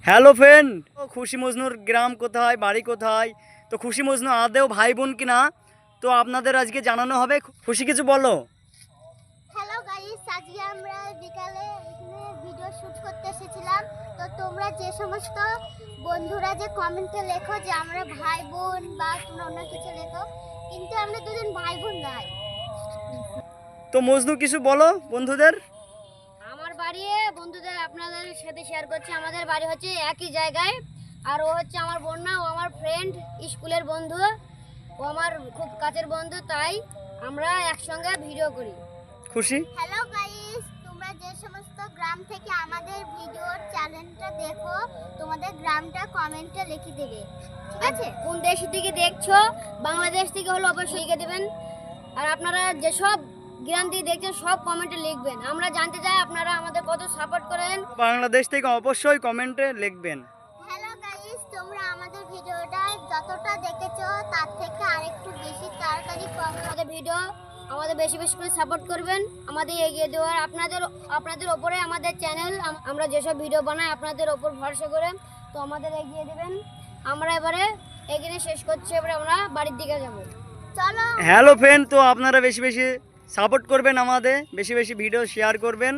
Hello friend, খুশি মজনুর গ্রাম কোথায়, বাড়ি কোথায়? তো খুশি মজনু আদেও ভাই বোন কিনা তো আপনাদের আজকে জানানো হবে। খুশি কিছু বলো। হ্যালো গাইস, আজকে আমরা বিকালে এখানে ভিডিও শুট করতে এসেছিলাম। তো তোমরা যে সমস্ত বন্ধুরা যে কমেন্টে লেখো যে আমরা ভাই বোন বা তোমরা অন্য কিছু লেখো, কিন্তু আমরা দুজন ভাই বোন নাই। তো মজনু কিছু বলো বন্ধুদের। আমার বাড়ি বন্ধুদের আপনাদের সাথে শেয়ার করছি। আমাদের বাড়ি হচ্ছে একই জায়গায়, আর ও হচ্ছে আমার বোন না, ও আমার ফ্রেন্ড, স্কুলের বন্ধু, ও আমার খুব কাছের বন্ধু, তাই আমরা একসঙ্গে ভিডিও করি। খুশি হ্যালো গাইস, তোমরা যে সমস্ত গ্রাম থেকে আমাদের ভিডিওর চ্যানেলটা দেখো, তোমাদের গ্রামটা কমেন্টে লিখে দেবে, ঠিক আছে? কোন দেশ থেকে দেখছো, বাংলাদেশ থেকে হলে অবশ্যই লিখে দেবেন। আর আপনারা যেসব গ্রাম থেকে দেখছেন সব কমেন্টে লিখবেন। আমরা জানতে চাই আপনারা আমাদের কত সাপোর্ট করেন। বাংলাদেশ থেকে অবশ্যই কমেন্টে লিখবেন। হ্যালো গাইস, তোমরা আমাদের ভিডিওটা যতটা দেখেছো তার থেকে আরেকটু বেশি তাড়াতাড়ি আমাদের ভিডিও আমাদের বেশি বেশি করে সাপোর্ট করবেন, আমাদের এগিয়ে দেওয়ার আপনাদের ওপরে আমাদের চ্যানেল। আমরা যেসব ভিডিও বানাই আপনাদের ওপর ভরসা করে, তো আমাদের এগিয়ে দেবেন। আমরা এবারে এখানে শেষ করছি, এবারে আমরা বাড়ির দিকে যাব। চলো। হ্যালো ফ্রেন্ড, তো আপনারা বেশি বেশি সাপোর্ট করবেন, আমাদের বেশি বেশি ভিডিও শেয়ার করবেন,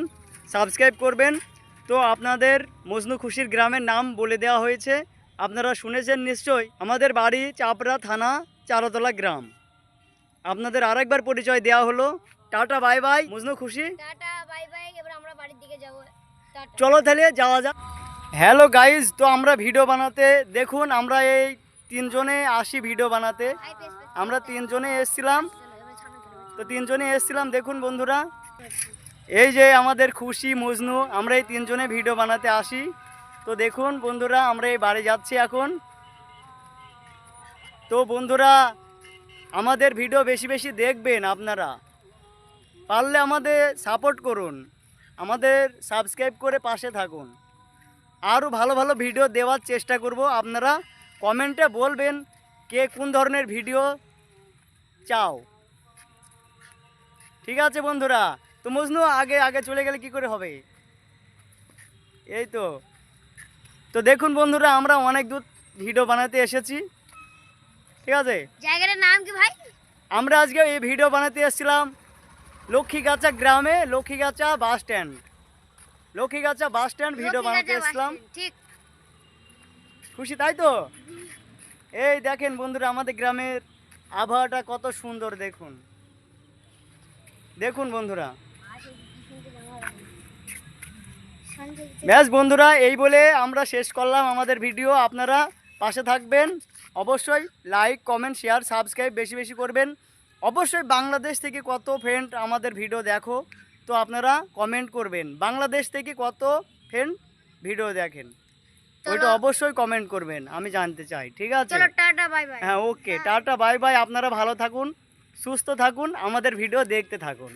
সাবস্ক্রাইব করবেন। তো আপনাদের মজনু খুশির গ্রামের নাম বলে দেওয়া হয়েছে, আপনারা শুনেছেন নিশ্চয়ই। আমাদের বাড়ি চাপড়া থানা, চারতলা গ্রাম। আপনাদের আরেকবার পরিচয় দেওয়া হলো। টাটা বাই বাই মজনু খুশি। টাটা বাই বাই, এবার আমরা বাড়ির দিকে যাব। টাটা। চলো তাহলে যাওয়া যাক। হ্যালো গাইজ, তো আমরা ভিডিও বানাতে দেখুন, আমরা এই তিনজনে আসি ভিডিও বানাতে। আমরা তিনজনে এসছিলাম, তো তিনজনে এসছিলাম। দেখুন বন্ধুরা, এই যে আমাদের খুশি মজনু, আমরা এই তিনজনে ভিডিও বানাতে আসি। তো দেখুন বন্ধুরা, আমরা এই বাড়ি যাচ্ছি এখন। তো বন্ধুরা, আমাদের ভিডিও বেশি বেশি দেখবেন, আপনারা পারলে আমাদের সাপোর্ট করুন, আমাদের সাবস্ক্রাইব করে পাশে থাকুন। আরও ভালো ভালো ভিডিও দেওয়ার চেষ্টা করব। আপনারা কমেন্টে বলবেন কে কোন ধরনের ভিডিও চাও। ঠিক আছে বন্ধুরা। তো মজনু আগে আগে চলে গেলে কি করে হবে? এই তো। তো দেখুন বন্ধুরা, আমরা অনেক দূর ভিডিও বানাতে এসেছি, ঠিক আছে? জায়গাটার নাম কি ভাই? আমরা আজকে এই ভিডিও বানাতে এসেছিলাম লক্ষ্মীগাছা গ্রামে, Lakshmigachha bus stand. Lakshmigachha bus stand video বানাতে এসেছিলাম। ঠিক। খুশি তাই তো? এই দেখেন বন্ধুরা, আমাদের গ্রামের আবহাওয়াটা কত সুন্দর দেখুন। দেখুন বন্ধুরা, ব্যাস বন্ধুরা, এই বলে আমরা শেষ করলাম আমাদের ভিডিও। আপনারা পাশে থাকবেন, অবশ্যই লাইক কমেন্ট শেয়ার সাবস্ক্রাইব বেশি বেশি করবেন। অবশ্যই বাংলাদেশ থেকে কত ফ্রেন্ড আমাদের ভিডিও দেখো, তো আপনারা কমেন্ট করবেন বাংলাদেশ থেকে কত ফ্রেন্ড ভিডিও দেখেন, ওইটা অবশ্যই কমেন্ট করবেন, আমি জানতে চাই। ঠিক আছে? চলো টাটা বাই বাই। হ্যাঁ, ওকে, টাটা বাই বাই। আপনারা ভালো থাকুন, সুস্থ থাকুন, আমাদের ভিডিও দেখতে থাকুন।